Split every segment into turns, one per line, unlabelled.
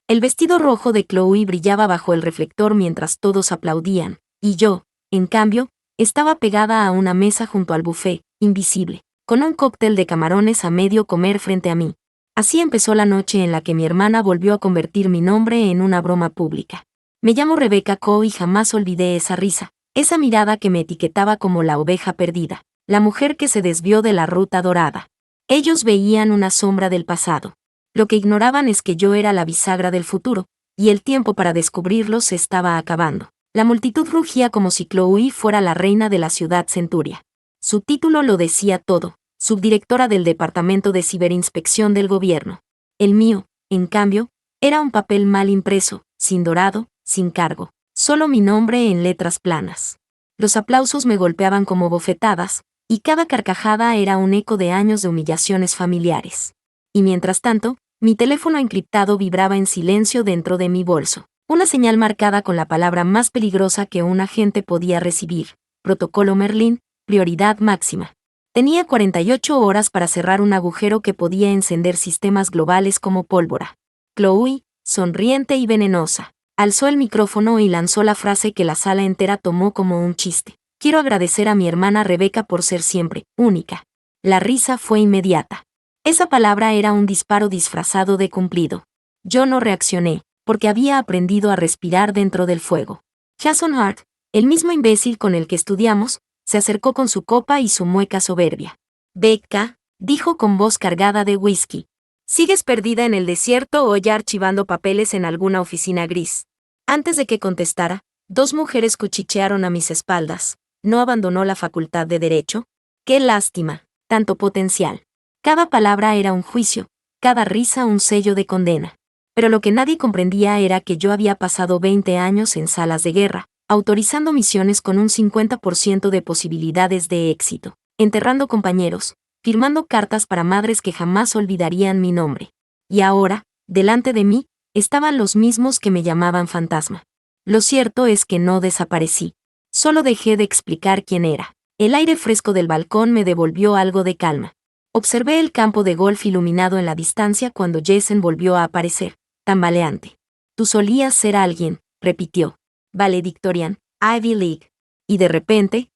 El vestido rojo de Chloe brillaba bajo el reflector mientras todos aplaudían, y yo, en cambio, estaba pegada a una mesa junto al buffet, invisible, con un cóctel de camarones a medio comer frente a mí. Así empezó la noche en la que mi hermana volvió a convertir mi nombre en una broma pública. Me llamo Rebecca Coe y jamás olvidé esa risa, esa mirada que me etiquetaba como la oveja perdida, la mujer que se desvió de la ruta dorada. Ellos veían una sombra del pasado. Lo que ignoraban es que yo era la bisagra del futuro, y el tiempo para descubrirlo se estaba acabando. La multitud rugía como si Chloe fuera la reina de la ciudad centuria. Su título lo decía todo, subdirectora del Departamento de Ciberinspección del Gobierno. El mío, en cambio, era un papel mal impreso, sin dorado, sin cargo, solo mi nombre en letras planas. Los aplausos me golpeaban como bofetadas, y cada carcajada era un eco de años de humillaciones familiares. Y mientras tanto, mi teléfono encriptado vibraba en silencio dentro de mi bolso. Una señal marcada con la palabra más peligrosa que un agente podía recibir. Protocolo Merlín, prioridad máxima. Tenía 48 horas para cerrar un agujero que podía encender sistemas globales como pólvora. Chloe, sonriente y venenosa, alzó el micrófono y lanzó la frase que la sala entera tomó como un chiste. Quiero agradecer a mi hermana Rebecca por ser siempre única. La risa fue inmediata. Esa palabra era un disparo disfrazado de cumplido. Yo no reaccioné, porque había aprendido a respirar dentro del fuego. Jason Hart, el mismo imbécil con el que estudiamos, se acercó con su copa y su mueca soberbia. Becca, dijo con voz cargada de whisky. ¿Sigues perdida en el desierto o ya archivando papeles en alguna oficina gris? Antes de que contestara, dos mujeres cuchichearon a mis espaldas. ¿No abandonó la facultad de Derecho? ¡Qué lástima! Tanto potencial. Cada palabra era un juicio, cada risa un sello de condena. Pero lo que nadie comprendía era que yo había pasado 20 años en salas de guerra, autorizando misiones con un 50% de posibilidades de éxito, enterrando compañeros, firmando cartas para madres que jamás olvidarían mi nombre. Y ahora, delante de mí, estaban los mismos que me llamaban fantasma. Lo cierto es que no desaparecí. Solo dejé de explicar quién era. El aire fresco del balcón me devolvió algo de calma. Observé el campo de golf iluminado en la distancia cuando Jason volvió a aparecer, tambaleante. Tú solías ser alguien, repitió. Valedictorian, Ivy League. Y de repente,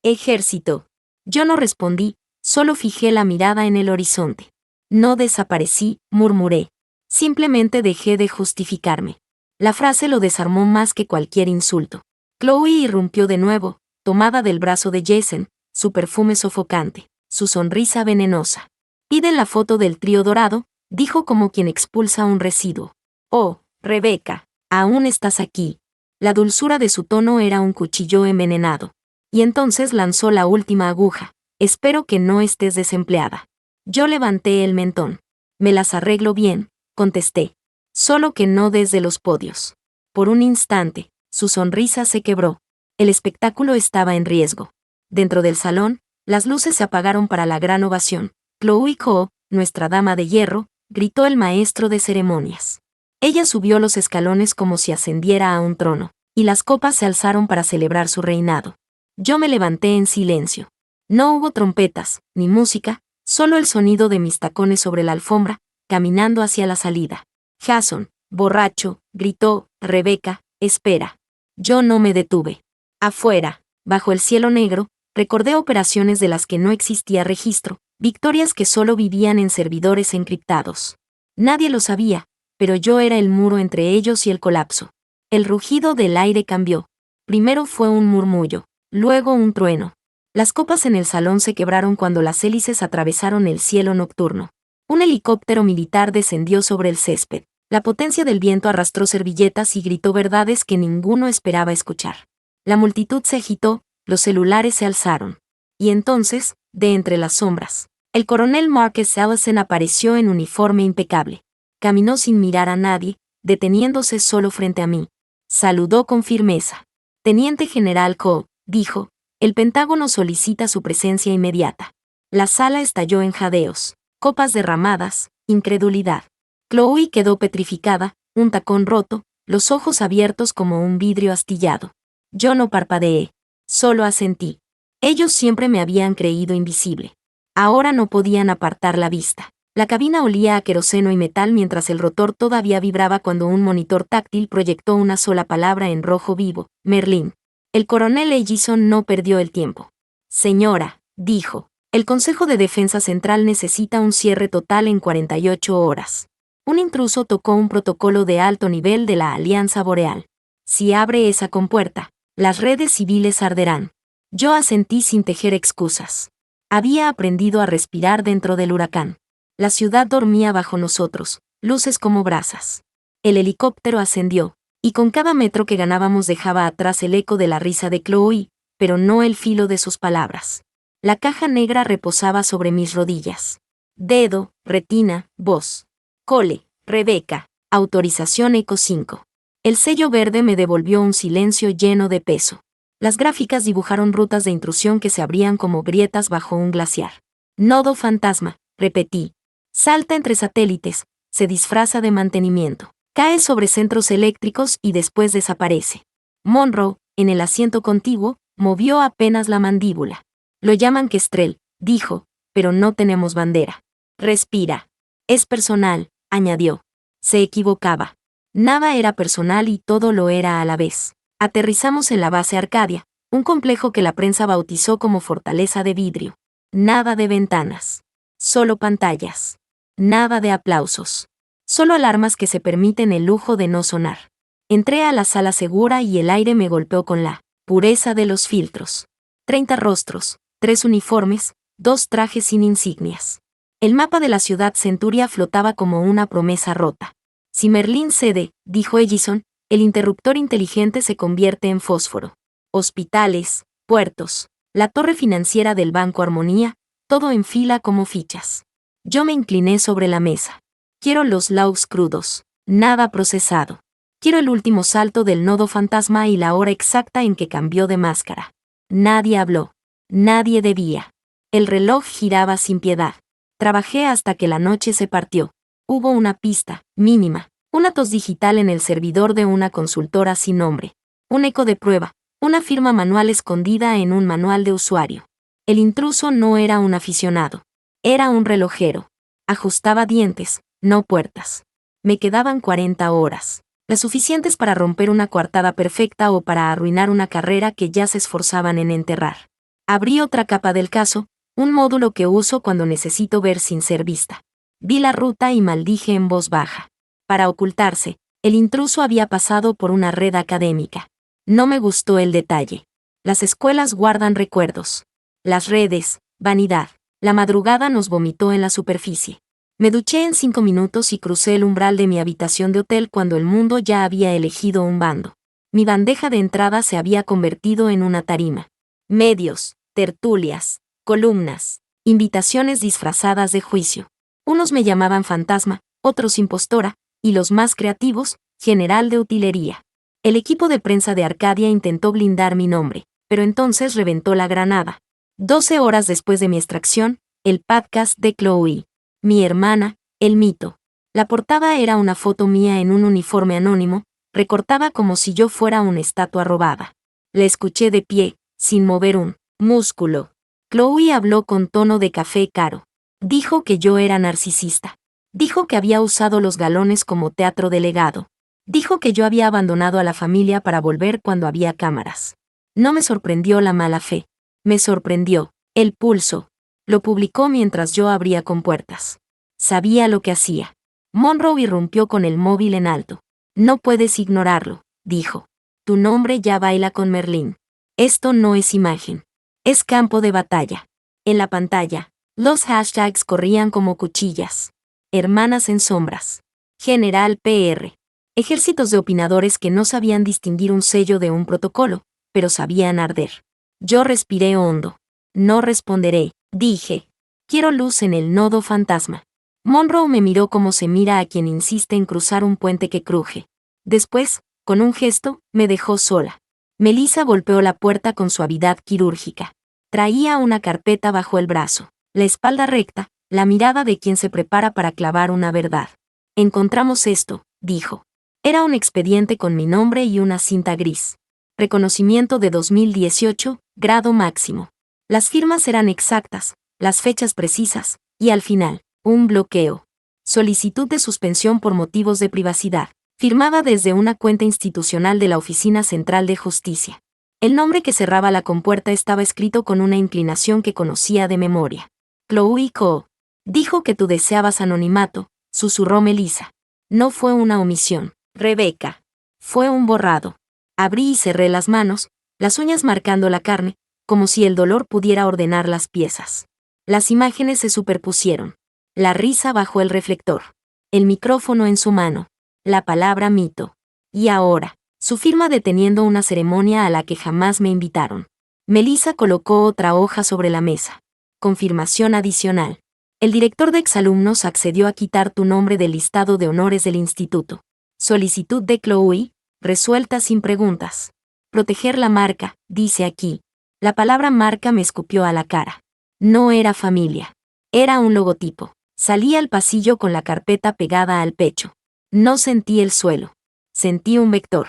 ejército. Yo no respondí, solo fijé la mirada en el horizonte. No desaparecí, murmuré. Simplemente dejé de justificarme. La frase lo desarmó más que cualquier insulto. Chloe irrumpió de nuevo, tomada del brazo de Jason, su perfume sofocante, su sonrisa venenosa. Piden la foto del trío dorado, dijo como quien expulsa un residuo. Oh, Rebecca, aún estás aquí. La dulzura de su tono era un cuchillo envenenado. Y entonces lanzó la última aguja. Espero que no estés desempleada. Yo levanté el mentón. Me las arreglo bien, contesté. Solo que no desde los podios. Por un instante, su sonrisa se quebró. El espectáculo estaba en riesgo. Dentro del salón, las luces se apagaron para la gran ovación. Chloe Coe, nuestra dama de hierro, gritó el maestro de ceremonias. Ella subió los escalones como si ascendiera a un trono, y las copas se alzaron para celebrar su reinado. Yo me levanté en silencio. No hubo trompetas, ni música, solo el sonido de mis tacones sobre la alfombra, caminando hacia la salida. Jason, borracho, gritó, Rebecca, espera. Yo no me detuve. Afuera, bajo el cielo negro, recordé operaciones de las que no existía registro, victorias que solo vivían en servidores encriptados. Nadie lo sabía, pero yo era el muro entre ellos y el colapso. El rugido del aire cambió. Primero fue un murmullo, luego un trueno. Las copas en el salón se quebraron cuando las hélices atravesaron el cielo nocturno. Un helicóptero militar descendió sobre el césped. La potencia del viento arrastró servilletas y gritó verdades que ninguno esperaba escuchar. La multitud se agitó, los celulares se alzaron. Y entonces, de entre las sombras, el coronel Marcus Ellison apareció en uniforme impecable. Caminó sin mirar a nadie, deteniéndose solo frente a mí. Saludó con firmeza. Teniente General Coe, dijo, el Pentágono solicita su presencia inmediata. La sala estalló en jadeos, copas derramadas, incredulidad. Chloe quedó petrificada, un tacón roto, los ojos abiertos como un vidrio astillado. Yo no parpadeé, solo asentí. Ellos siempre me habían creído invisible. Ahora no podían apartar la vista. La cabina olía a queroseno y metal mientras el rotor todavía vibraba cuando un monitor táctil proyectó una sola palabra en rojo vivo: Merlín. El coronel Ellison no perdió el tiempo. Señora, dijo, el Consejo de Defensa Central necesita un cierre total en 48 horas. Un intruso tocó un protocolo de alto nivel de la Alianza Boreal. Si abre esa compuerta, las redes civiles arderán. Yo asentí sin tejer excusas. Había aprendido a respirar dentro del huracán. La ciudad dormía bajo nosotros, luces como brasas. El helicóptero ascendió, y con cada metro que ganábamos dejaba atrás el eco de la risa de Chloe, pero no el filo de sus palabras. La caja negra reposaba sobre mis rodillas. Dedo, retina, voz. Cole, Rebeca, autorización Eco 5. El sello verde me devolvió un silencio lleno de peso. Las gráficas dibujaron rutas de intrusión que se abrían como grietas bajo un glaciar. Nodo fantasma, repetí. Salta entre satélites, se disfraza de mantenimiento. Cae sobre centros eléctricos y después desaparece. Monroe, en el asiento contiguo, movió apenas la mandíbula. Lo llaman Kestrel, dijo, pero no tenemos bandera. Respira. Es personal, añadió. Se equivocaba. Nada era personal y todo lo era a la vez. Aterrizamos en la base Arcadia, un complejo que la prensa bautizó como Fortaleza de Vidrio. Nada de ventanas. Solo pantallas. Nada de aplausos. Solo alarmas que se permiten el lujo de no sonar. Entré a la sala segura y el aire me golpeó con la pureza de los filtros. 30 rostros, 3 uniformes, 2 trajes sin insignias. El mapa de la ciudad Centuria flotaba como una promesa rota. Si Merlín cede, dijo Ellison, el interruptor inteligente se convierte en fósforo. Hospitales, puertos, la torre financiera del Banco Armonía, todo en fila como fichas. Yo me incliné sobre la mesa. Quiero los logs crudos, nada procesado. Quiero el último salto del nodo fantasma y la hora exacta en que cambió de máscara. Nadie habló. Nadie debía. El reloj giraba sin piedad. Trabajé hasta que la noche se partió. Hubo una pista, mínima, una tos digital en el servidor de una consultora sin nombre. Un eco de prueba, una firma manual escondida en un manual de usuario. El intruso no era un aficionado. Era un relojero. Ajustaba dientes, no puertas. Me quedaban 40 horas. Las suficientes para romper una coartada perfecta o para arruinar una carrera que ya se esforzaban en enterrar. Abrí otra capa del caso, un módulo que uso cuando necesito ver sin ser vista. Vi la ruta y maldije en voz baja. Para ocultarse, el intruso había pasado por una red académica. No me gustó el detalle. Las escuelas guardan recuerdos. Las redes, vanidad. La madrugada nos vomitó en la superficie. Me duché en 5 minutos y crucé el umbral de mi habitación de hotel cuando el mundo ya había elegido un bando. Mi bandeja de entrada se había convertido en una tarima. Medios, tertulias, columnas, invitaciones disfrazadas de juicio. Unos me llamaban fantasma, otros impostora, y los más creativos, general de utilería. El equipo de prensa de Arcadia intentó blindar mi nombre, pero entonces reventó la granada. 12 horas después de mi extracción, el podcast de Chloe. Mi hermana, el mito. La portada era una foto mía en un uniforme anónimo, recortada como si yo fuera una estatua robada. La escuché de pie, sin mover un músculo. Chloe habló con tono de café caro. Dijo que yo era narcisista. Dijo que había usado los galones como teatro delegado. Dijo que yo había abandonado a la familia para volver cuando había cámaras. No me sorprendió la mala fe. Me sorprendió el pulso. Lo publicó mientras yo abría compuertas. Sabía lo que hacía. Monroe irrumpió con el móvil en alto. No puedes ignorarlo, dijo. Tu nombre ya baila con Merlín. Esto no es imagen. Es campo de batalla. En la pantalla, los hashtags corrían como cuchillas. Hermanas en sombras. General PR. Ejércitos de opinadores que no sabían distinguir un sello de un protocolo, pero sabían arder. Yo respiré hondo. No responderé, dije. Quiero luz en el nodo fantasma. Monroe me miró como se mira a quien insiste en cruzar un puente que cruje. Después, con un gesto, me dejó sola. Melissa golpeó la puerta con suavidad quirúrgica. Traía una carpeta bajo el brazo, la espalda recta, la mirada de quien se prepara para clavar una verdad. Encontramos esto, dijo. Era un expediente con mi nombre y una cinta gris. Reconocimiento de 2018, grado máximo. Las firmas eran exactas, las fechas precisas, y al final, Un bloqueo. Solicitud de suspensión por motivos de privacidad. Firmada desde una cuenta institucional de la Oficina Central de Justicia. El nombre que cerraba la compuerta estaba escrito con una inclinación que conocía de memoria. Chloe Ko. Dijo que tú deseabas anonimato, susurró Melissa. No fue una omisión, Rebeca. Fue un borrado. Abrí y cerré las manos, las uñas marcando la carne, como si el dolor pudiera ordenar las piezas. Las imágenes se superpusieron. La risa bajo el reflector. El micrófono en su mano. La palabra mito. Y ahora, su firma deteniendo una ceremonia a la que jamás me invitaron. Melissa colocó otra hoja sobre la mesa. Confirmación adicional. El director de exalumnos accedió a quitar tu nombre del listado de honores del instituto. Solicitud de Chloe, resuelta sin preguntas. Proteger la marca, dice aquí. La palabra marca me escupió a la cara. No era familia. Era un logotipo. Salí al pasillo con la carpeta pegada al pecho. No sentí el suelo. Sentí un vector.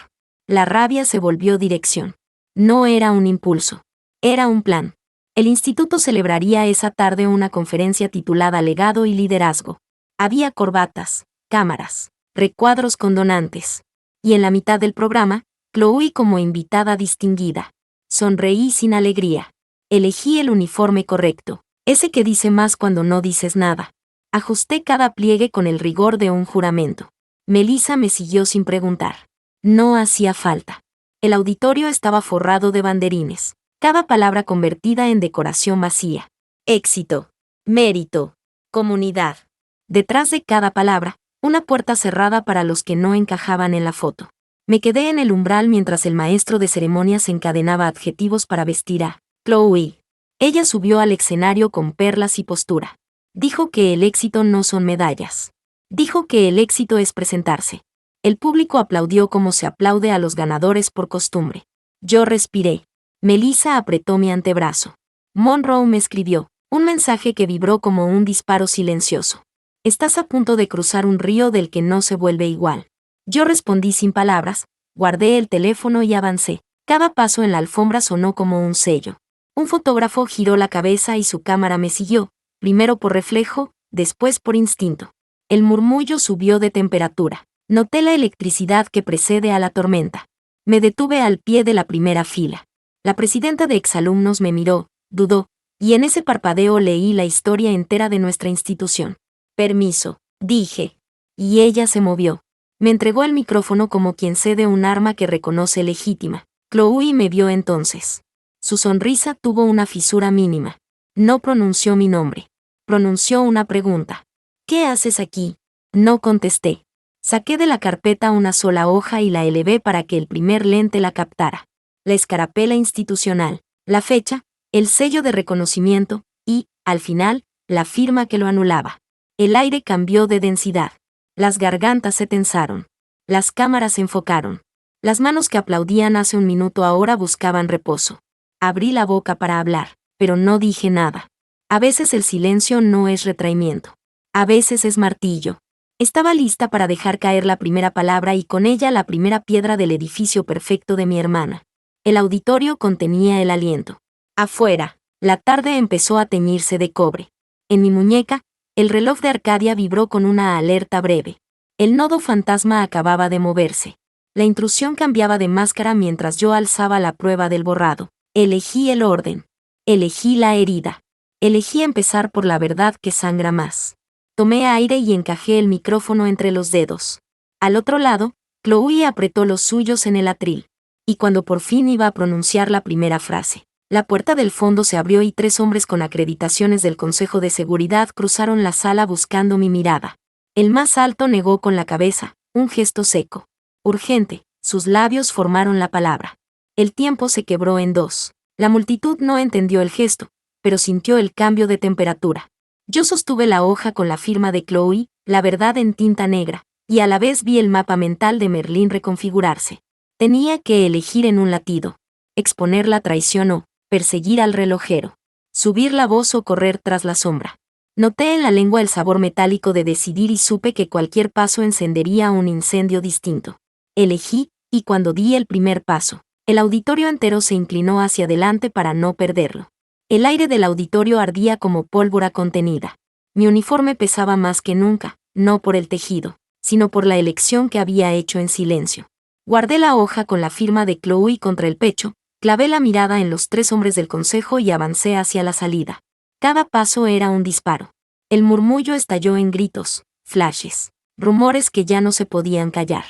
La rabia se volvió dirección. No era un impulso. Era un plan. El instituto celebraría esa tarde una conferencia titulada Legado y Liderazgo. Había corbatas, cámaras, recuadros con donantes. Y en la mitad del programa, Chloe como invitada distinguida. Sonreí sin alegría. Elegí el uniforme correcto, ese que dice más cuando no dices nada. Ajusté cada pliegue con el rigor de un juramento. Melissa me siguió sin preguntar. No hacía falta. El auditorio estaba forrado de banderines, cada palabra convertida en decoración vacía. Éxito, mérito, comunidad. Detrás de cada palabra, una puerta cerrada para los que no encajaban en la foto. Me quedé en el umbral mientras el maestro de ceremonias encadenaba adjetivos para vestir a Chloe. Ella subió al escenario con perlas y postura. Dijo que el éxito no son medallas. Dijo que el éxito es presentarse. El público aplaudió como se aplaude a los ganadores por costumbre. Yo respiré. Melissa apretó mi antebrazo. Monroe me escribió, un mensaje que vibró como un disparo silencioso. Estás a punto de cruzar un río del que no se vuelve igual. Yo respondí sin palabras, guardé el teléfono y avancé. Cada paso en la alfombra sonó como un sello. Un fotógrafo giró la cabeza y su cámara me siguió, primero por reflejo, después por instinto. El murmullo subió de temperatura. Noté la electricidad que precede a la tormenta. Me detuve al pie de la primera fila. La presidenta de exalumnos me miró, dudó, y en ese parpadeo leí la historia entera de nuestra institución. Permiso, dije. Y ella se movió. Me entregó el micrófono como quien cede un arma que reconoce legítima. Chloe me vio entonces. Su sonrisa tuvo una fisura mínima. No pronunció mi nombre. Pronunció una pregunta. ¿Qué haces aquí? No contesté. Saqué de la carpeta una sola hoja y la elevé para que el primer lente la captara. La escarapela institucional, la fecha, el sello de reconocimiento y, al final, la firma que lo anulaba. El aire cambió de densidad. Las gargantas se tensaron. Las cámaras se enfocaron. Las manos que aplaudían hace un minuto ahora buscaban reposo. Abrí la boca para hablar, pero no dije nada. A veces el silencio no es retraimiento. A veces es martillo. Estaba lista para dejar caer la primera palabra y con ella la primera piedra del edificio perfecto de mi hermana. El auditorio contenía el aliento. Afuera, la tarde empezó a teñirse de cobre. En mi muñeca, el reloj de Arcadia vibró con una alerta breve. El nodo fantasma acababa de moverse. La intrusión cambiaba de máscara mientras yo alzaba la prueba del borrado. Elegí el orden. Elegí la herida. Elegí empezar por la verdad que sangra más. Tomé aire y encajé el micrófono entre los dedos. Al otro lado, Chloe apretó los suyos en el atril. Y cuando por fin iba a pronunciar la primera frase, la puerta del fondo se abrió y 3 hombres con acreditaciones del Consejo de Seguridad cruzaron la sala buscando mi mirada. El más alto negó con la cabeza, un gesto seco. Urgente, sus labios formaron la palabra. El tiempo se quebró en 2. La multitud no entendió el gesto, pero sintió el cambio de temperatura. Yo sostuve la hoja con la firma de Chloe, la verdad en tinta negra, y a la vez vi el mapa mental de Merlín reconfigurarse. Tenía que elegir en un latido. Exponer la traición o perseguir al relojero. Subir la voz o correr tras la sombra. Noté en la lengua el sabor metálico de decidir y supe que cualquier paso encendería un incendio distinto. Elegí, y cuando di el primer paso, el auditorio entero se inclinó hacia adelante para no perderlo. El aire del auditorio ardía como pólvora contenida. Mi uniforme pesaba más que nunca, no por el tejido, sino por la elección que había hecho en silencio. Guardé la hoja con la firma de Chloe contra el pecho, clavé la mirada en los 3 hombres del consejo y avancé hacia la salida. Cada paso era un disparo. El murmullo estalló en gritos, flashes, rumores que ya no se podían callar.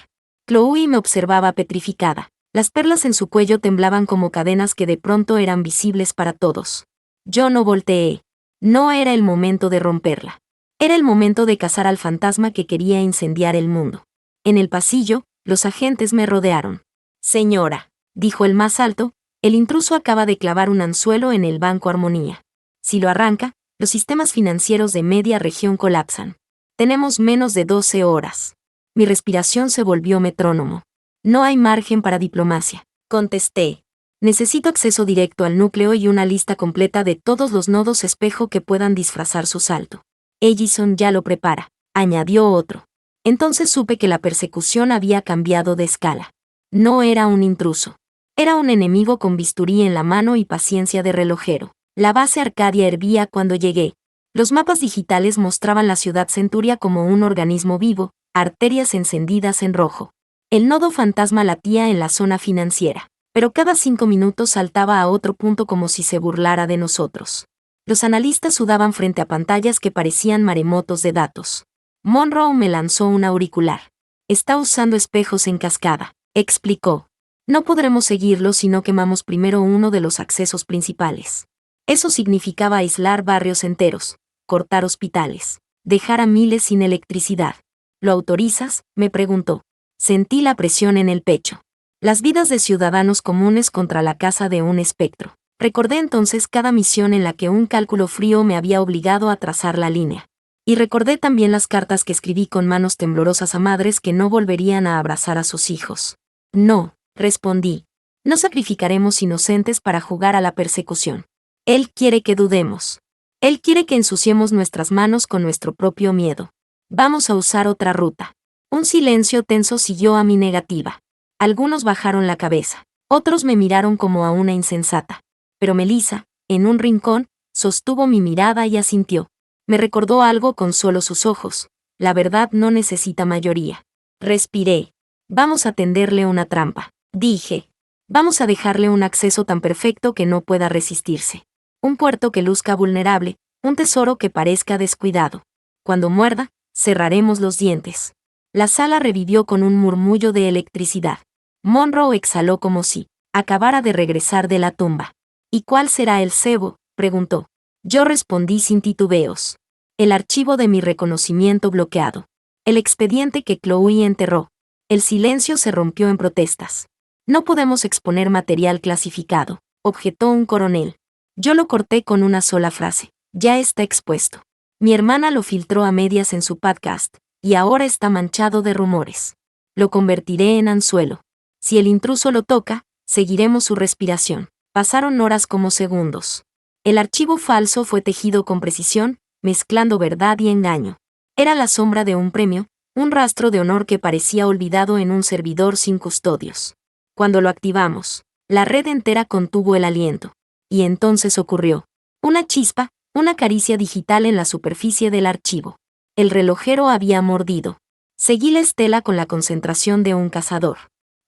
Chloe me observaba petrificada. Las perlas en su cuello temblaban como cadenas que de pronto eran visibles para todos. Yo no volteé. No era el momento de romperla. Era el momento de cazar al fantasma que quería incendiar el mundo. En el pasillo, los agentes me rodearon. Señora, dijo el más alto, el intruso acaba de clavar un anzuelo en el Banco Armonía. Si lo arranca, los sistemas financieros de media región colapsan. Tenemos menos de 12 horas. Mi respiración se volvió metrónomo. No hay margen para diplomacia, contesté. Necesito acceso directo al núcleo y una lista completa de todos los nodos espejo que puedan disfrazar su salto. Ellison ya lo prepara, añadió otro. Entonces supe que la persecución había cambiado de escala. No era un intruso. Era un enemigo con bisturí en la mano y paciencia de relojero. La base Arcadia hervía cuando llegué. Los mapas digitales mostraban la ciudad Centuria como un organismo vivo, arterias encendidas en rojo. El nodo fantasma latía en la zona financiera, pero cada 5 minutos saltaba a otro punto como si se burlara de nosotros. Los analistas sudaban frente a pantallas que parecían maremotos de datos. Monroe me lanzó un auricular. Está usando espejos en cascada, explicó. No podremos seguirlo si no quemamos primero uno de los accesos principales. Eso significaba aislar barrios enteros, cortar hospitales, dejar a miles sin electricidad. ¿Lo autorizas?, me preguntó. Sentí la presión en el pecho. Las vidas de ciudadanos comunes contra la casa de un espectro. Recordé entonces cada misión en la que un cálculo frío me había obligado a trazar la línea. Y recordé también las cartas que escribí con manos temblorosas a madres que no volverían a abrazar a sus hijos. No, respondí. No sacrificaremos inocentes para jugar a la persecución. Él quiere que dudemos. Él quiere que ensuciemos nuestras manos con nuestro propio miedo. Vamos a usar otra ruta. Un silencio tenso siguió a mi negativa. Algunos bajaron la cabeza. Otros me miraron como a una insensata. Pero Melissa, en un rincón, sostuvo mi mirada y asintió. Me recordó algo con solo sus ojos. La verdad no necesita mayoría. Respiré. Vamos a tenderle una trampa, dije. Vamos a dejarle un acceso tan perfecto que no pueda resistirse. Un puerto que luzca vulnerable, un tesoro que parezca descuidado. Cuando muerda, cerraremos los dientes. La sala revivió con un murmullo de electricidad. Monroe exhaló como si acabara de regresar de la tumba. ¿Y cuál será el cebo?, preguntó. Yo respondí sin titubeos. El archivo de mi reconocimiento bloqueado. El expediente que Chloe enterró. El silencio se rompió en protestas. No podemos exponer material clasificado, objetó un coronel. Yo lo corté con una sola frase. Ya está expuesto. Mi hermana lo filtró a medias en su podcast, y ahora está manchado de rumores. Lo convertiré en anzuelo. Si el intruso lo toca, seguiremos su respiración. Pasaron horas como segundos. El archivo falso fue tejido con precisión, mezclando verdad y engaño. Era la sombra de un premio, un rastro de honor que parecía olvidado en un servidor sin custodios. Cuando lo activamos, la red entera contuvo el aliento. Y entonces ocurrió. Una chispa, una caricia digital en la superficie del archivo. El relojero había mordido. Seguí la estela con la concentración de un cazador.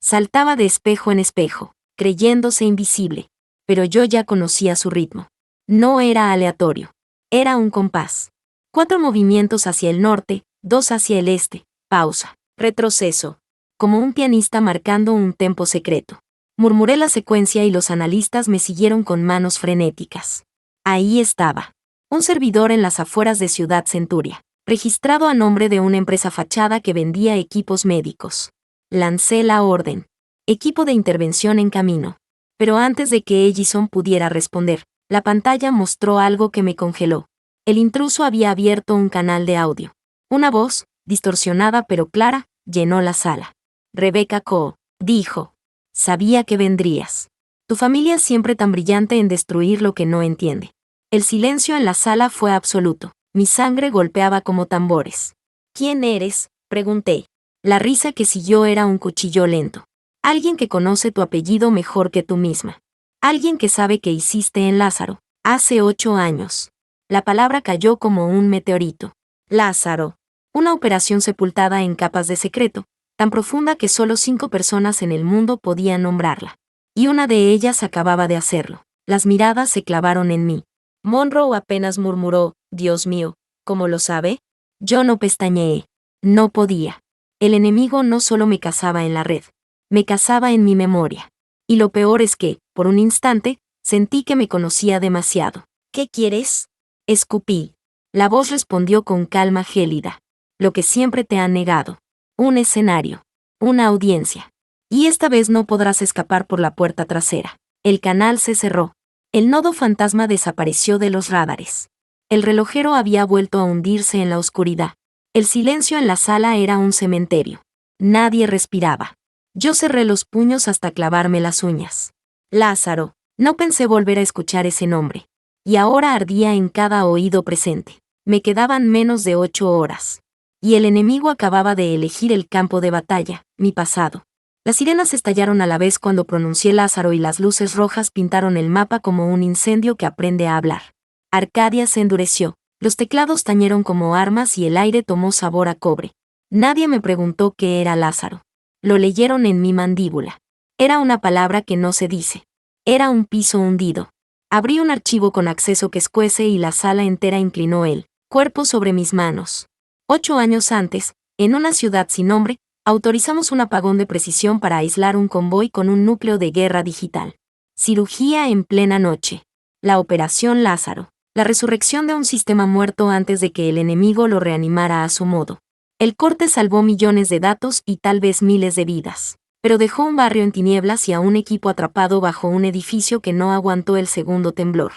Saltaba de espejo en espejo, creyéndose invisible. Pero yo ya conocía su ritmo. No era aleatorio. Era un compás. 4 movimientos hacia el norte, 2 hacia el este, pausa, retroceso. Como un pianista marcando un tempo secreto. Murmuré la secuencia y los analistas me siguieron con manos frenéticas. Ahí estaba. Un servidor en las afueras de Ciudad Centuria, registrado a nombre de una empresa fachada que vendía equipos médicos. Lancé la orden. Equipo de intervención en camino. Pero antes de que Ellison pudiera responder, la pantalla mostró algo que me congeló. El intruso había abierto un canal de audio. Una voz, distorsionada pero clara, llenó la sala. Rebecca Coe, dijo. Sabía que vendrías. Tu familia siempre tan brillante en destruir lo que no entiende. El silencio en la sala fue absoluto. Mi sangre golpeaba como tambores. ¿Quién eres?, pregunté. La risa que siguió era un cuchillo lento. Alguien que conoce tu apellido mejor que tú misma. Alguien que sabe qué hiciste en Lázaro, hace 8 años. La palabra cayó como un meteorito. Lázaro. Una operación sepultada en capas de secreto, tan profunda que solo 5 personas en el mundo podían nombrarla. Y una de ellas acababa de hacerlo. Las miradas se clavaron en mí. Monroe apenas murmuró, Dios mío, ¿cómo lo sabe? Yo no pestañeé. No podía. El enemigo no solo me cazaba en la red, me cazaba en mi memoria. Y lo peor es que, por un instante, sentí que me conocía demasiado. ¿Qué quieres? Escupí. La voz respondió con calma gélida. Lo que siempre te han negado. Un escenario. Una audiencia. Y esta vez no podrás escapar por la puerta trasera. El canal se cerró. El nodo fantasma desapareció de los radares. El relojero había vuelto a hundirse en la oscuridad. El silencio en la sala era un cementerio. Nadie respiraba. Yo cerré los puños hasta clavarme las uñas. Lázaro. No pensé volver a escuchar ese nombre. Y ahora ardía en cada oído presente. Me quedaban menos de 8 horas. Y el enemigo acababa de elegir el campo de batalla, mi pasado. Las sirenas estallaron a la vez cuando pronuncié Lázaro y las luces rojas pintaron el mapa como un incendio que aprende a hablar. Arcadia se endureció, los teclados tañeron como armas y el aire tomó sabor a cobre. Nadie me preguntó qué era Lázaro. Lo leyeron en mi mandíbula. Era una palabra que no se dice. Era un piso hundido. Abrí un archivo con acceso que escuece y la sala entera inclinó el cuerpo sobre mis manos. 8 años antes, en una ciudad sin nombre, autorizamos un apagón de precisión para aislar un convoy con un núcleo de guerra digital. Cirugía en plena noche. La Operación Lázaro. La resurrección de un sistema muerto antes de que el enemigo lo reanimara a su modo. El corte salvó millones de datos y tal vez miles de vidas. Pero dejó un barrio en tinieblas y a un equipo atrapado bajo un edificio que no aguantó el segundo temblor.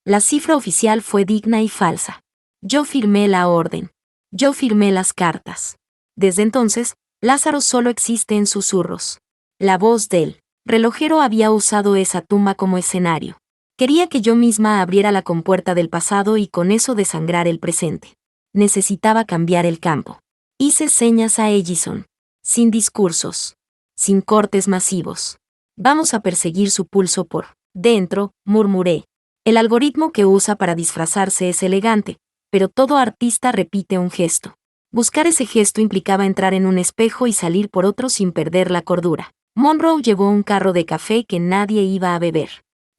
La cifra oficial fue digna y falsa. Yo firmé la orden. Yo firmé las cartas. Desde entonces, Lázaro solo existe en susurros. La voz del relojero había usado esa tumba como escenario. Quería que yo misma abriera la compuerta del pasado y con eso desangrar el presente. Necesitaba cambiar el campo. Hice señas a Ellison. Sin discursos. Sin cortes masivos. Vamos a perseguir su pulso por dentro, murmuré. El algoritmo que usa para disfrazarse es elegante, pero todo artista repite un gesto. Buscar ese gesto implicaba entrar en un espejo y salir por otro sin perder la cordura. Monroe llevó un carro de café que nadie iba a beber.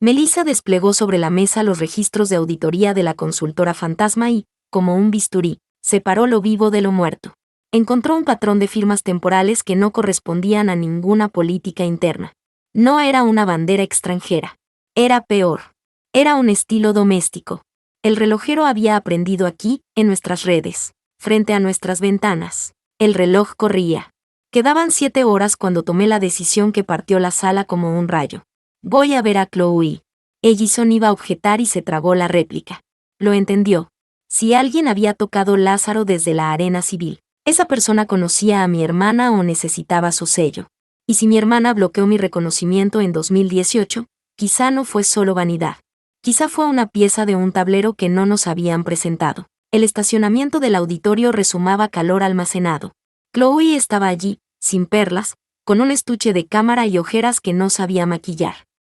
Melissa desplegó sobre la mesa los registros de auditoría de la consultora fantasma y, como un bisturí, separó lo vivo de lo muerto. Encontró un patrón de firmas temporales que no correspondían a ninguna política interna. No era una bandera extranjera. Era peor. Era un estilo doméstico. El relojero había aprendido aquí, en nuestras redes, frente a nuestras ventanas. El reloj corría. Quedaban 7 horas cuando tomé la decisión que partió la sala como un rayo. Voy a ver a Chloe. Ellison iba a objetar y se tragó la réplica. Lo entendió. Si alguien había tocado Lázaro desde la arena civil, esa persona conocía a mi hermana o necesitaba su sello. Y si mi hermana bloqueó mi reconocimiento en 2018, quizá no fue solo vanidad. Quizá fue una pieza de un tablero que no nos habían presentado. El estacionamiento del auditorio resumaba calor almacenado. Chloe estaba allí, sin perlas, con un estuche de cámara y ojeras que no sabía maquillar.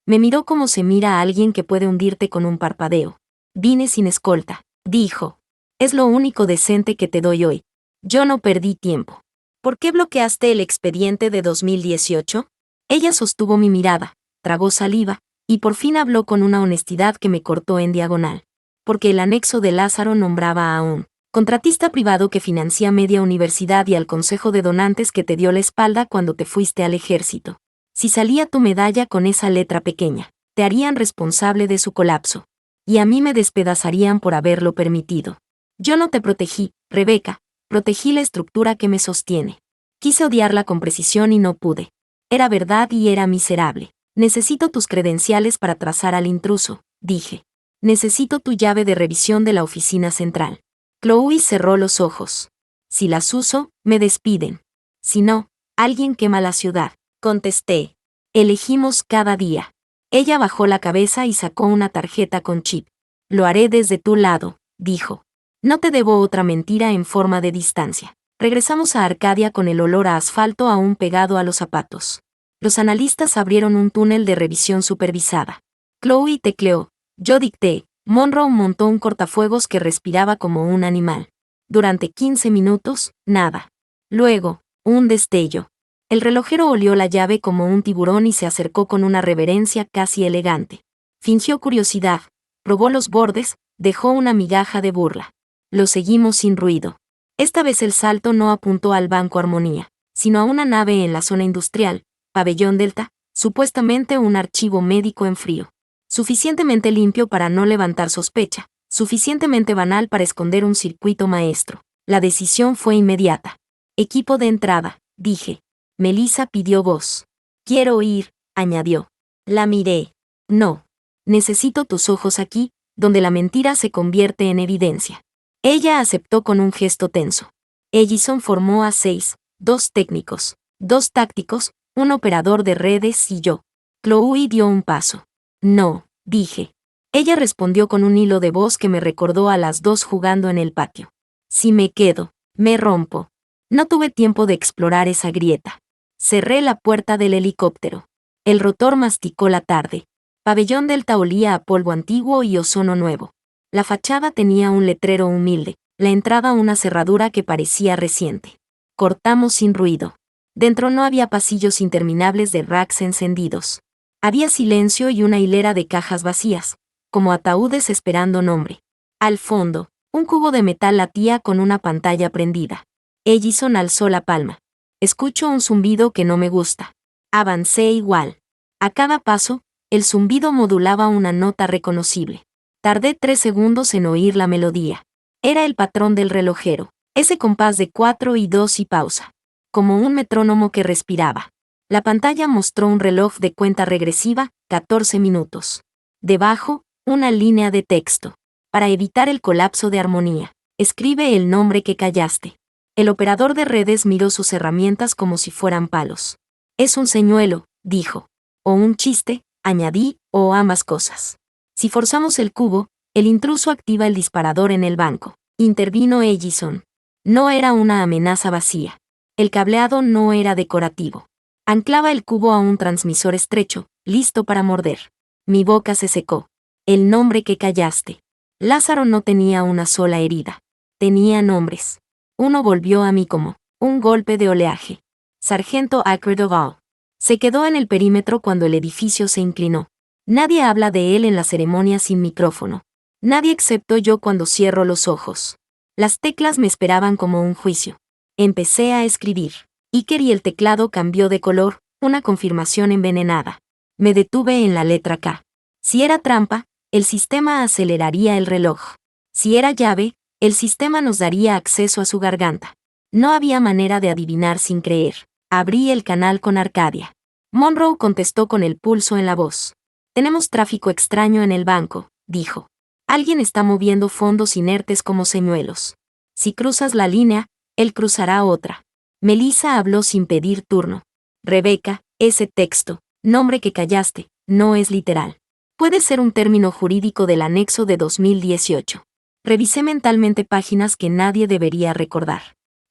Me miró como se mira a alguien que puede hundirte con un parpadeo. Vine sin escolta, dijo. Es lo único decente que te doy hoy. Yo no perdí tiempo. ¿Por qué bloqueaste el expediente de 2018? Ella sostuvo mi mirada, tragó saliva, y por fin habló con una honestidad que me cortó en diagonal. Porque el anexo de Lázaro nombraba a un contratista privado que financia media universidad y al consejo de donantes que te dio la espalda cuando te fuiste al ejército. Si salía tu medalla con esa letra pequeña, te harían responsable de su colapso. Y a mí me despedazarían por haberlo permitido. Yo no te protegí, Rebeca, protegí la estructura que me sostiene. Quise odiarla con precisión y no pude. Era verdad y era miserable. Necesito tus credenciales para trazar al intruso, dije. Necesito tu llave de revisión de la oficina central. Chloe cerró los ojos. Si las uso, me despiden. Si no, alguien quema la ciudad, contesté. Elegimos cada día. Ella bajó la cabeza y sacó una tarjeta con chip. Lo haré desde tu lado, dijo. No te debo otra mentira en forma de distancia. Regresamos a Arcadia con el olor a asfalto aún pegado a los zapatos. Los analistas abrieron un túnel de revisión supervisada. Chloe tecleó. Yo dicté. Monroe montó un cortafuegos que respiraba como un animal. Durante 15 minutos, nada. Luego, un destello. El relojero olió la llave como un tiburón y se acercó con una reverencia casi elegante. Fingió curiosidad, probó los bordes, dejó una migaja de burla. Lo seguimos sin ruido. Esta vez el salto no apuntó al Banco Armonía, sino a una nave en la zona industrial, Pabellón Delta, supuestamente un archivo médico en frío. Suficientemente limpio para no levantar sospecha, suficientemente banal para esconder un circuito maestro. La decisión fue inmediata. Equipo de entrada, dije. Melissa pidió voz. Quiero ir, añadió. La miré. No. Necesito tus ojos aquí, donde la mentira se convierte en evidencia. Ella aceptó con un gesto tenso. Ellison formó a 6, 2 técnicos, 2 tácticos, un operador de redes y yo. Chloe dio un paso. No, dije. Ella respondió con un hilo de voz que me recordó a las 2 jugando en el patio. Si me quedo, me rompo. No tuve tiempo de explorar esa grieta. Cerré la puerta del helicóptero. El rotor masticó la tarde. Pabellón Delta olía a polvo antiguo y ozono nuevo. La fachada tenía un letrero humilde, la entrada una cerradura que parecía reciente. Cortamos sin ruido. Dentro no había pasillos interminables de racks encendidos. Había silencio y una hilera de cajas vacías, como ataúdes esperando nombre. Al fondo, un cubo de metal latía con una pantalla prendida. Ellison alzó la palma. Escucho un zumbido que no me gusta. Avancé igual. A cada paso, el zumbido modulaba una nota reconocible. Tardé 3 segundos en oír la melodía. Era el patrón del relojero, ese compás de 4 y 2 y pausa. Como un metrónomo que respiraba. La pantalla mostró un reloj de cuenta regresiva, 14 minutos. Debajo, una línea de texto. Para evitar el colapso de armonía, escribe el nombre que callaste. El operador de redes miró sus herramientas como si fueran palos. Es un señuelo, dijo. O un chiste, añadí, o ambas cosas. Si forzamos el cubo, el intruso activa el disparador en el banco. Intervino Ellison. No era una amenaza vacía. El cableado no era decorativo. Anclaba el cubo a un transmisor estrecho, listo para morder. Mi boca se secó. El nombre que callaste. Lázaro no tenía una sola herida. Tenía nombres. Uno volvió a mí como un golpe de oleaje. Sargento Acredoval. Se quedó en el perímetro cuando el edificio se inclinó. Nadie habla de él en la ceremonia sin micrófono. Nadie excepto yo cuando cierro los ojos. Las teclas me esperaban como un juicio. Empecé a escribir. Iker y el teclado cambió de color, una confirmación envenenada. Me detuve en la letra K. Si era trampa, el sistema aceleraría el reloj. Si era llave, el sistema nos daría acceso a su garganta. No había manera de adivinar sin creer. Abrí el canal con Arcadia. Monroe contestó con el pulso en la voz. Tenemos tráfico extraño en el banco, dijo. Alguien está moviendo fondos inertes como señuelos. Si cruzas la línea, él cruzará otra. Melissa habló sin pedir turno. Rebeca, ese texto, nombre que callaste, no es literal. Puede ser un término jurídico del anexo de 2018. Revisé mentalmente páginas que nadie debería recordar.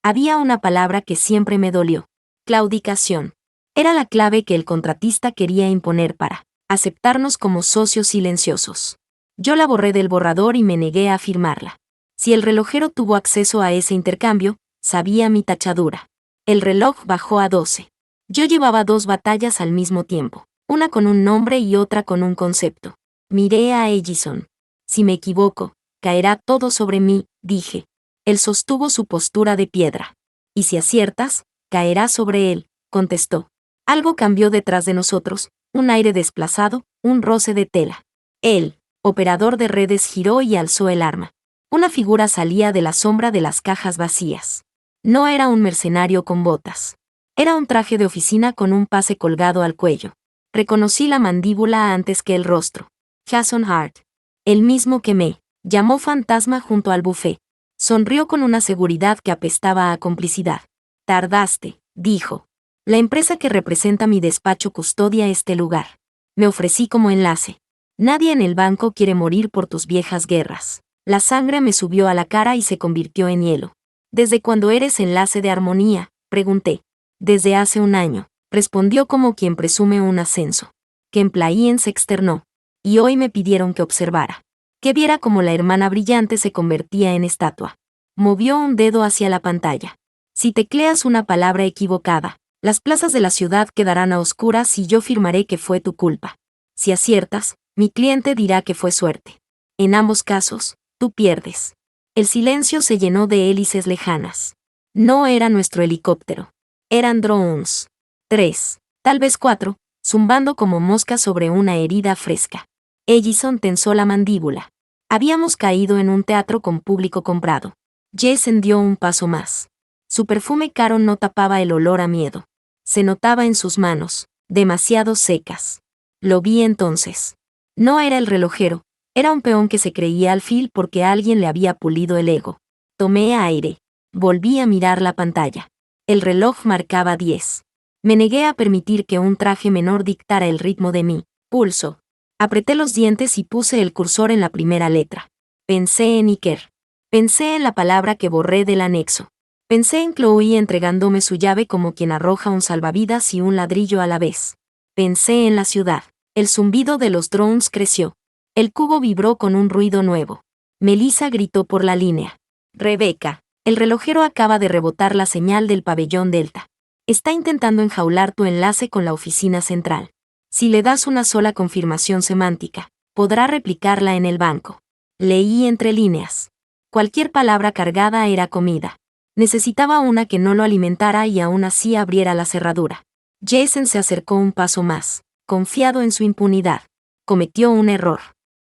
Había una palabra que siempre me dolió. Claudicación. Era la clave que el contratista quería imponer para aceptarnos como socios silenciosos. Yo la borré del borrador y me negué a firmarla. Si el relojero tuvo acceso a ese intercambio, sabía mi tachadura. El reloj bajó a 12. Yo llevaba 2 batallas al mismo tiempo, una con un nombre y otra con un concepto. Miré a Ellison. Si me equivoco, caerá todo sobre mí, dije. Él sostuvo su postura de piedra. Y si aciertas, caerá sobre él, contestó. Algo cambió detrás de nosotros, un aire desplazado, un roce de tela. Él, operador de redes, giró y alzó el arma. Una figura salía de la sombra de las cajas vacías. No era un mercenario con botas. Era un traje de oficina con un pase colgado al cuello. Reconocí la mandíbula antes que el rostro. Jason Hart. El mismo que me llamó fantasma junto al buffet. Sonrió con una seguridad que apestaba a complicidad. Tardaste, dijo. La empresa que representa mi despacho custodia este lugar. Me ofrecí como enlace. Nadie en el banco quiere morir por tus viejas guerras. La sangre me subió a la cara y se convirtió en hielo. ¿Desde cuándo eres enlace de armonía?, pregunté. Desde hace un año, respondió como quien presume un ascenso. Ken Plaien se externó. Y hoy me pidieron que observara. que viera cómo la hermana brillante se convertía en estatua. Movió un dedo hacia la pantalla. Si tecleas una palabra equivocada, las plazas de la ciudad quedarán a oscuras y yo firmaré que fue tu culpa. Si aciertas, mi cliente dirá que fue suerte. En ambos casos, tú pierdes. El silencio se llenó de hélices lejanas. No era nuestro helicóptero. Eran drones. 3, tal vez 4, zumbando como moscas sobre una herida fresca. Ellison tensó la mandíbula. Habíamos caído en un teatro con público comprado. Jason dio un paso más. Su perfume caro no tapaba el olor a miedo. Se notaba en sus manos, demasiado secas. Lo vi entonces. No era el relojero, era un peón que se creía alfil porque alguien le había pulido el ego. Tomé aire. Volví a mirar la pantalla. El reloj marcaba 10. Me negué a permitir que un traje menor dictara el ritmo de mi pulso. Apreté los dientes y puse el cursor en la primera letra. Pensé en Iker. Pensé en la palabra que borré del anexo. Pensé en Chloe entregándome su llave como quien arroja un salvavidas y un ladrillo a la vez. Pensé en la ciudad. El zumbido de los drones creció. El cubo vibró con un ruido nuevo. Melissa gritó por la línea. Rebeca, el relojero acaba de rebotar la señal del pabellón Delta. Está intentando enjaular tu enlace con la oficina central. Si le das una sola confirmación semántica, podrá replicarla en el banco. Leí entre líneas. Cualquier palabra cargada era comida. Necesitaba una que no lo alimentara y aún así abriera la cerradura. Jason se acercó un paso más, confiado en su impunidad. Cometió un error.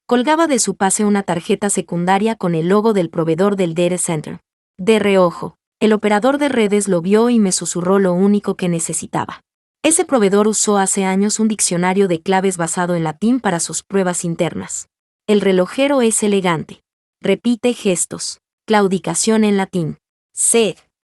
Colgaba de su pase una tarjeta secundaria con el logo del proveedor del data center. De reojo, el operador de redes lo vio y me susurró lo único que necesitaba. Ese proveedor usó hace años un diccionario de claves basado en latín para sus pruebas internas. El relojero es elegante. Repite gestos. Claudicación en latín. Sed.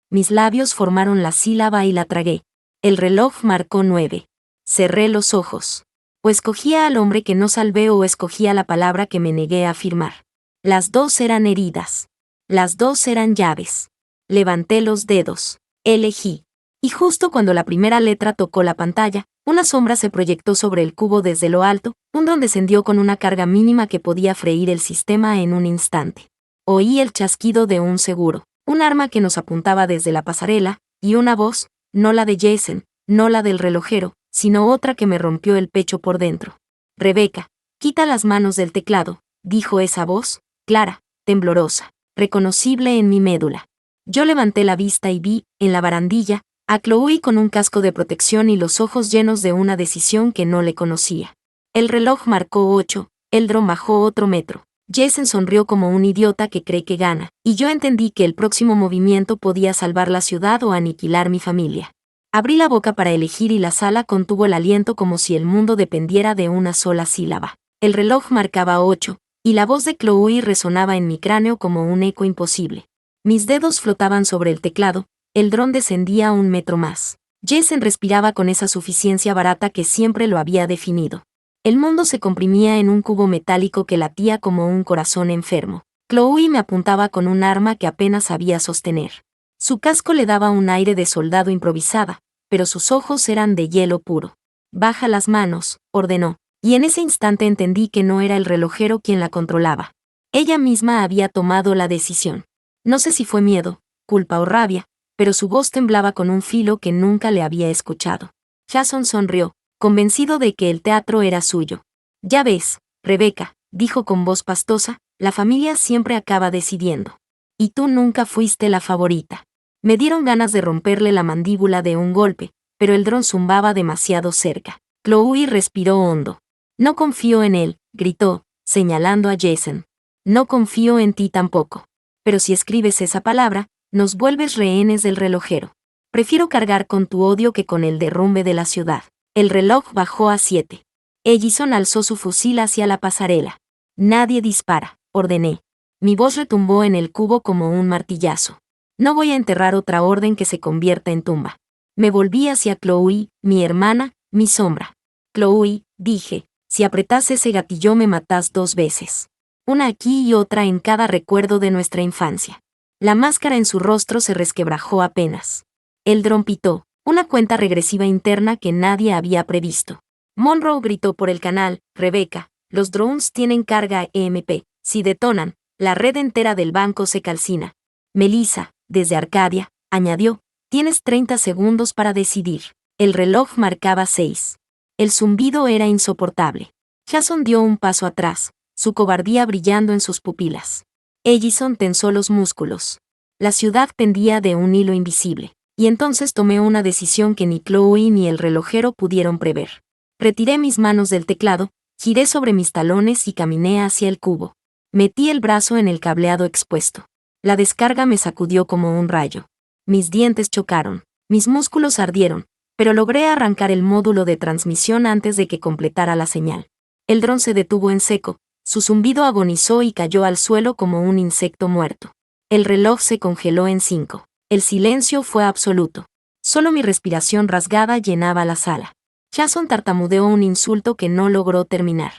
Mis labios formaron la sílaba y la tragué. El reloj marcó 9. Cerré los ojos. O escogía al hombre que no salvé o escogía la palabra que me negué a firmar. Las dos eran heridas. Las dos eran llaves. Levanté los dedos. Elegí. Y justo cuando la primera letra tocó la pantalla, una sombra se proyectó sobre el cubo desde lo alto, un dron descendió con una carga mínima que podía freír el sistema en un instante. Oí el chasquido de un seguro, un arma que nos apuntaba desde la pasarela, y una voz, no la de Jason, no la del relojero, sino otra que me rompió el pecho por dentro. Rebeca, quita las manos del teclado, dijo esa voz, clara, temblorosa, reconocible en mi médula. Yo levanté la vista y vi, en la barandilla, a Chloe con un casco de protección y los ojos llenos de una decisión que no le conocía. El reloj marcó 8, el dron bajó otro metro. Jason sonrió como un idiota que cree que gana, y yo entendí que el próximo movimiento podía salvar la ciudad o aniquilar mi familia. Abrí la boca para elegir y la sala contuvo el aliento como si el mundo dependiera de una sola sílaba. El reloj marcaba 8, y la voz de Chloe resonaba en mi cráneo como un eco imposible. Mis dedos flotaban sobre el teclado, el dron descendía 1 metro más. Jason respiraba con esa suficiencia barata que siempre lo había definido. El mundo se comprimía en un cubo metálico que latía como un corazón enfermo. Chloe me apuntaba con un arma que apenas sabía sostener. Su casco le daba un aire de soldado improvisada, pero sus ojos eran de hielo puro. Baja las manos, ordenó, y en ese instante entendí que no era el relojero quien la controlaba. Ella misma había tomado la decisión. No sé si fue miedo, culpa o rabia, pero su voz temblaba con un filo que nunca le había escuchado. Jason sonrió, convencido de que el teatro era suyo. Ya ves, Rebeca, dijo con voz pastosa, la familia siempre acaba decidiendo. Y tú nunca fuiste la favorita. Me dieron ganas de romperle la mandíbula de un golpe, pero el dron zumbaba demasiado cerca. Chloe respiró hondo. No confío en él, gritó, señalando a Jason. No confío en ti tampoco. Pero si escribes esa palabra, nos vuelves rehenes del relojero. Prefiero cargar con tu odio que con el derrumbe de la ciudad. El reloj bajó a 7. Ellison alzó su fusil hacia la pasarela. Nadie dispara, ordené. Mi voz retumbó en el cubo como un martillazo. No voy a enterrar otra orden que se convierta en tumba. Me volví hacia Chloe, mi hermana, mi sombra. Chloe, dije, si apretás ese gatillo me matás 2 veces. Una aquí y otra en cada recuerdo de nuestra infancia. La máscara en su rostro se resquebrajó apenas. El dron pitó, una cuenta regresiva interna que nadie había previsto. Monroe gritó por el canal, Rebeca, los drones tienen carga EMP, Si detonan, la red entera del banco se calcina. Melissa, desde Arcadia, añadió, tienes 30 segundos para decidir. El reloj marcaba 6. El zumbido era insoportable. Jason dio un paso atrás, su cobardía brillando en sus pupilas. Ellison tensó los músculos. La ciudad pendía de un hilo invisible, y entonces tomé una decisión que ni Chloe ni el relojero pudieron prever. Retiré mis manos del teclado, giré sobre mis talones y caminé hacia el cubo. Metí el brazo en el cableado expuesto. La descarga me sacudió como un rayo. Mis dientes chocaron, mis músculos ardieron, pero logré arrancar el módulo de transmisión antes de que completara la señal. El dron se detuvo en seco, su zumbido agonizó y cayó al suelo como un insecto muerto. El reloj se congeló en 5. El silencio fue absoluto. Solo mi respiración rasgada llenaba la sala. Jason tartamudeó un insulto que no logró terminar.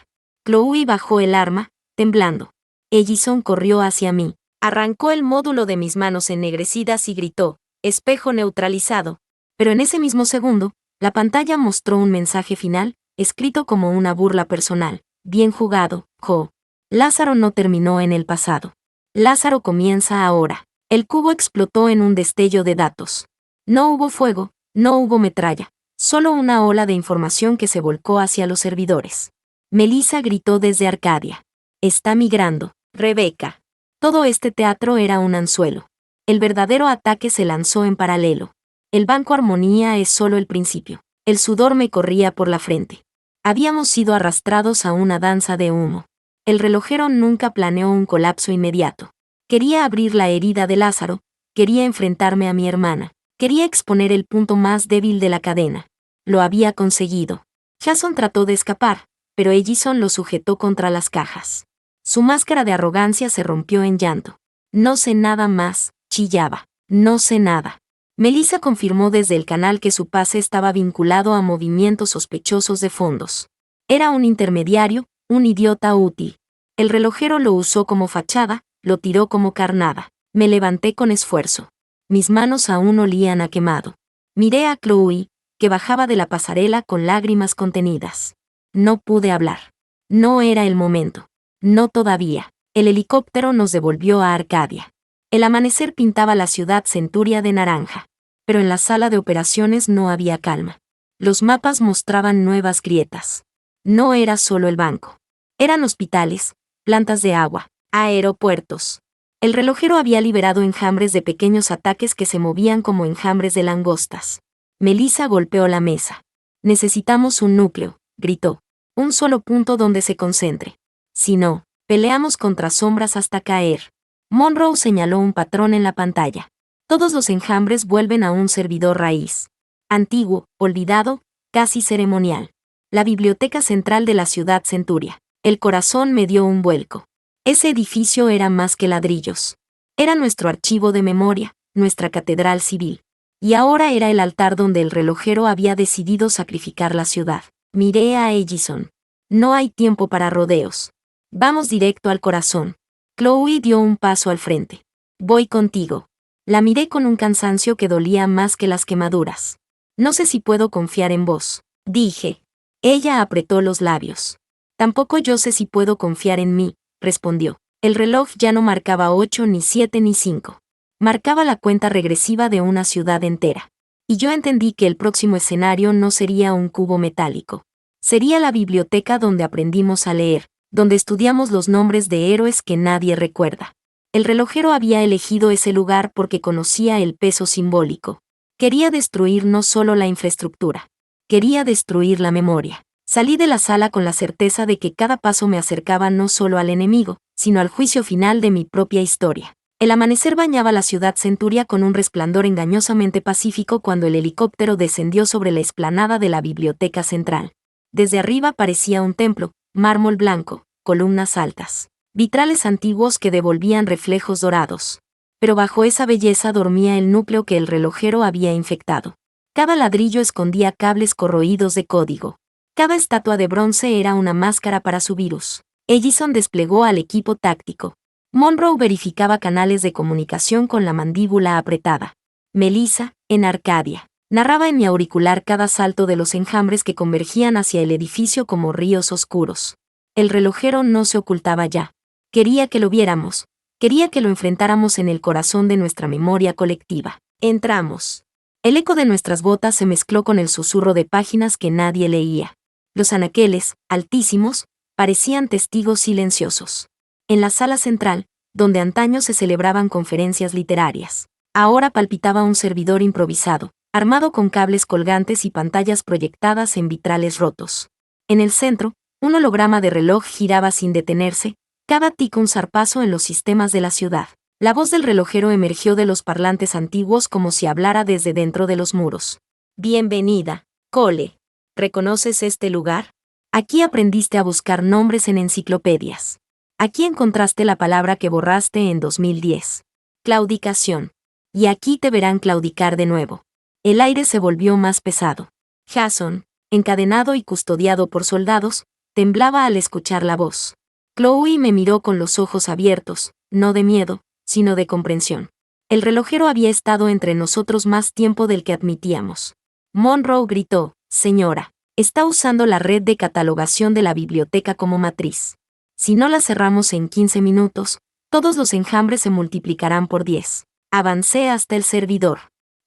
Chloe bajó el arma, temblando. Ellison corrió hacia mí, arrancó el módulo de mis manos ennegrecidas y gritó, espejo neutralizado. Pero en ese mismo segundo, la pantalla mostró un mensaje final, escrito como una burla personal. Bien jugado, Jo. Lázaro no terminó en el pasado. Lázaro comienza ahora. El cubo explotó en un destello de datos. No hubo fuego, no hubo metralla, solo una ola de información que se volcó hacia los servidores. Melissa gritó desde Arcadia. Está migrando, Rebeca. Todo este teatro era un anzuelo. El verdadero ataque se lanzó en paralelo. El Banco Armonía es solo el principio. El sudor me corría por la frente. Habíamos sido arrastrados a una danza de humo. El relojero nunca planeó un colapso inmediato. Quería abrir la herida de Lázaro, quería enfrentarme a mi hermana, quería exponer el punto más débil de la cadena. Lo había conseguido. Jason trató de escapar, pero Ellison lo sujetó contra las cajas. Su máscara de arrogancia se rompió en llanto. No sé nada más, chillaba. No sé nada. Melissa confirmó desde el canal que su pase estaba vinculado a movimientos sospechosos de fondos. Era un intermediario, un idiota útil. El relojero lo usó como fachada, lo tiró como carnada. Me levanté con esfuerzo. Mis manos aún olían a quemado. Miré a Chloe, que bajaba de la pasarela con lágrimas contenidas. No pude hablar. No era el momento. No todavía. El helicóptero nos devolvió a Arcadia. El amanecer pintaba la ciudad Centuria de naranja. Pero en la sala de operaciones no había calma. Los mapas mostraban nuevas grietas. No era solo el banco. Eran hospitales, plantas de agua, aeropuertos. El relojero había liberado enjambres de pequeños ataques que se movían como enjambres de langostas. Melissa golpeó la mesa. Necesitamos un núcleo, gritó. Un solo punto donde se concentre. Si no, peleamos contra sombras hasta caer. Monroe señaló un patrón en la pantalla. Todos los enjambres vuelven a un servidor raíz. Antiguo, olvidado, casi ceremonial. La biblioteca central de la ciudad Centuria. El corazón me dio un vuelco. Ese edificio era más que ladrillos. Era nuestro archivo de memoria, nuestra catedral civil. Y ahora era el altar donde el relojero había decidido sacrificar la ciudad. Miré a Ellison. No hay tiempo para rodeos. Vamos directo al corazón. Chloe dio un paso al frente. Voy contigo. La miré con un cansancio que dolía más que las quemaduras. No sé si puedo confiar en vos, dije. Ella apretó los labios. Tampoco yo sé si puedo confiar en mí, respondió. El reloj ya no marcaba 8 ni 7 ni 5. Marcaba la cuenta regresiva de una ciudad entera. Y yo entendí que el próximo escenario no sería un cubo metálico. Sería la biblioteca donde aprendimos a leer, donde estudiamos los nombres de héroes que nadie recuerda. El relojero había elegido ese lugar porque conocía el peso simbólico. Quería destruir no solo la infraestructura. Quería destruir la memoria. Salí de la sala con la certeza de que cada paso me acercaba no solo al enemigo, sino al juicio final de mi propia historia. El amanecer bañaba la ciudad Centuria con un resplandor engañosamente pacífico cuando el helicóptero descendió sobre la explanada de la biblioteca central. Desde arriba parecía un templo, mármol blanco, columnas altas, vitrales antiguos que devolvían reflejos dorados. Pero bajo esa belleza dormía el núcleo que el relojero había infectado. Cada ladrillo escondía cables corroídos de código. Cada estatua de bronce era una máscara para su virus. Ellison desplegó al equipo táctico. Monroe verificaba canales de comunicación con la mandíbula apretada. Melissa, en Arcadia, narraba en mi auricular cada salto de los enjambres que convergían hacia el edificio como ríos oscuros. El relojero no se ocultaba ya. Quería que lo viéramos. Quería que lo enfrentáramos en el corazón de nuestra memoria colectiva. Entramos. El eco de nuestras botas se mezcló con el susurro de páginas que nadie leía. Los anaqueles, altísimos, parecían testigos silenciosos. En la sala central, donde antaño se celebraban conferencias literarias, ahora palpitaba un servidor improvisado, armado con cables colgantes y pantallas proyectadas en vitrales rotos. En el centro, un holograma de reloj giraba sin detenerse, cada tic un zarpazo en los sistemas de la ciudad. La voz del relojero emergió de los parlantes antiguos como si hablara desde dentro de los muros. Bienvenida, Cole. ¿Reconoces este lugar? Aquí aprendiste a buscar nombres en enciclopedias. Aquí encontraste la palabra que borraste en 2010. Claudicación. Y aquí te verán claudicar de nuevo. El aire se volvió más pesado. Jason, encadenado y custodiado por soldados, temblaba al escuchar la voz. Chloe me miró con los ojos abiertos, no de miedo, sino de comprensión. El relojero había estado entre nosotros más tiempo del que admitíamos. Monroe gritó, señora, está usando la red de catalogación de la biblioteca como matriz. Si no la cerramos en 15 minutos, todos los enjambres se multiplicarán por 10. Avancé hasta el servidor.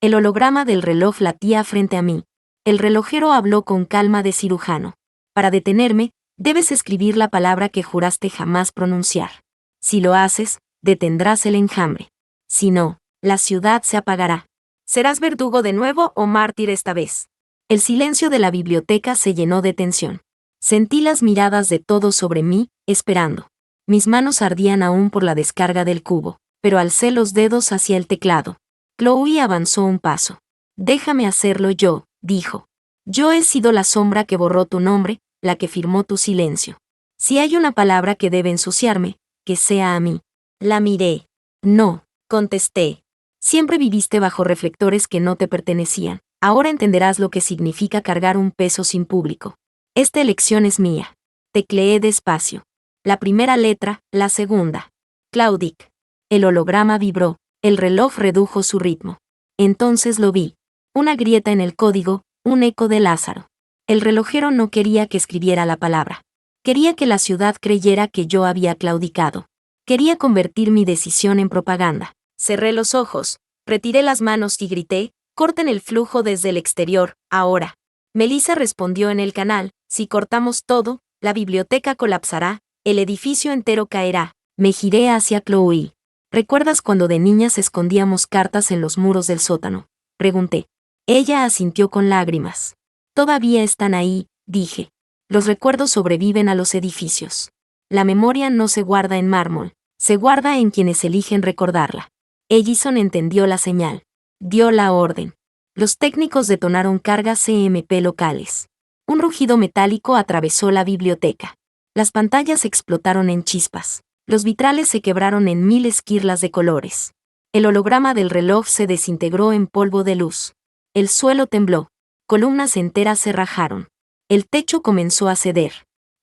El holograma del reloj latía frente a mí. El relojero habló con calma de cirujano. Para detenerme, debes escribir la palabra que juraste jamás pronunciar. Si lo haces, detendrás el enjambre. Si no, la ciudad se apagará. ¿Serás verdugo de nuevo o mártir esta vez? El silencio de la biblioteca se llenó de tensión. Sentí las miradas de todos sobre mí, esperando. Mis manos ardían aún por la descarga del cubo, pero alcé los dedos hacia el teclado. Chloe avanzó un paso. Déjame hacerlo yo, dijo. Yo he sido la sombra que borró tu nombre, la que firmó tu silencio. Si hay una palabra que debe ensuciarme, que sea a mí. La miré. No, contesté. Siempre viviste bajo reflectores que no te pertenecían. Ahora entenderás lo que significa cargar un peso sin público. Esta elección es mía. Tecleé despacio. La primera letra, la segunda. Claudic. El holograma vibró, el reloj redujo su ritmo. Entonces lo vi. Una grieta en el código, un eco de Lázaro. El relojero no quería que escribiera la palabra. Quería que la ciudad creyera que yo había claudicado. Quería convertir mi decisión en propaganda. Cerré los ojos, retiré las manos y grité, corten el flujo desde el exterior, ahora. Melissa respondió en el canal, si cortamos todo, la biblioteca colapsará, el edificio entero caerá. Me giré hacia Chloe. ¿Recuerdas cuando de niñas escondíamos cartas en los muros del sótano? Pregunté. Ella asintió con lágrimas. Todavía están ahí, dije. Los recuerdos sobreviven a los edificios. La memoria no se guarda en mármol, se guarda en quienes eligen recordarla. Ellison entendió la señal. Dio la orden. Los técnicos detonaron cargas CMP locales. Un rugido metálico atravesó la biblioteca. Las pantallas explotaron en chispas. Los vitrales se quebraron en 1000 esquirlas de colores. El holograma del reloj se desintegró en polvo de luz. El suelo tembló. Columnas enteras se rajaron. El techo comenzó a ceder.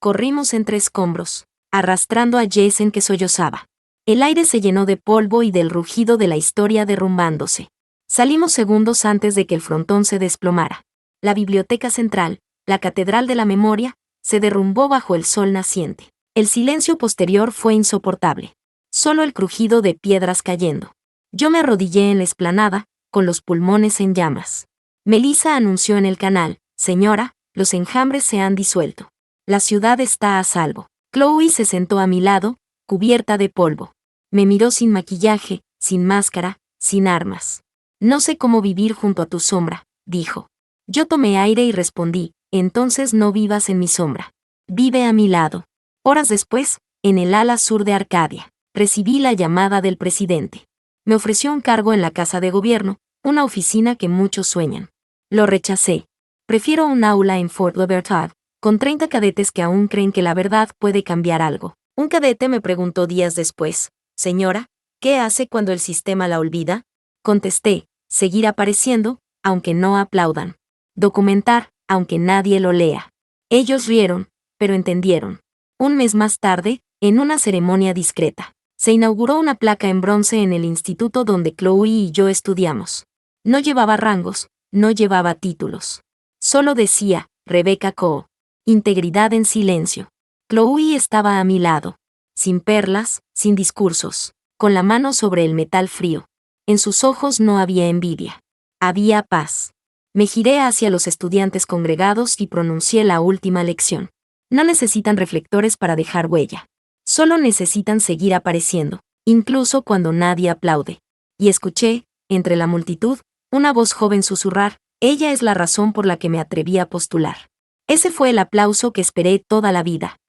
Corrimos entre escombros, arrastrando a Jason que sollozaba. El aire se llenó de polvo y del rugido de la historia derrumbándose. Salimos segundos antes de que el frontón se desplomara. La biblioteca central, la catedral de la memoria, se derrumbó bajo el sol naciente. El silencio posterior fue insoportable. Solo el crujido de piedras cayendo. Yo me arrodillé en la explanada, con los pulmones en llamas. Melissa anunció en el canal, señora, los enjambres se han disuelto. La ciudad está a salvo. Chloe se sentó a mi lado, cubierta de polvo. Me miró sin maquillaje, sin máscara, sin armas. No sé cómo vivir junto a tu sombra, dijo. Yo tomé aire y respondí, entonces no vivas en mi sombra. Vive a mi lado. Horas después, en el ala sur de Arcadia, recibí la llamada del presidente. Me ofreció un cargo en la Casa de Gobierno, una oficina que muchos sueñan. Lo rechacé. Prefiero un aula en Fort Libertad, con 30 cadetes que aún creen que la verdad puede cambiar algo. Un cadete me preguntó días después, señora, ¿qué hace cuando el sistema la olvida? Contesté, seguir apareciendo, aunque no aplaudan. Documentar, aunque nadie lo lea. Ellos rieron, pero entendieron. Un mes más tarde, en una ceremonia discreta, se inauguró una placa en bronce en el instituto donde Chloe y yo estudiamos. No llevaba rangos, no llevaba títulos. Solo decía, Rebecca Coe. Integridad en silencio. Chloe estaba a mi lado. sin perlas, sin discursos, con la mano sobre el metal frío. En sus ojos no había envidia. Había paz. Me giré hacia los estudiantes congregados y pronuncié la última lección. No necesitan reflectores para dejar huella. Solo necesitan seguir apareciendo, incluso cuando nadie aplaude. Y escuché, entre la multitud, una voz joven susurrar: ella es la razón por la que me atreví a postular. Ese fue el aplauso que esperé toda la vida.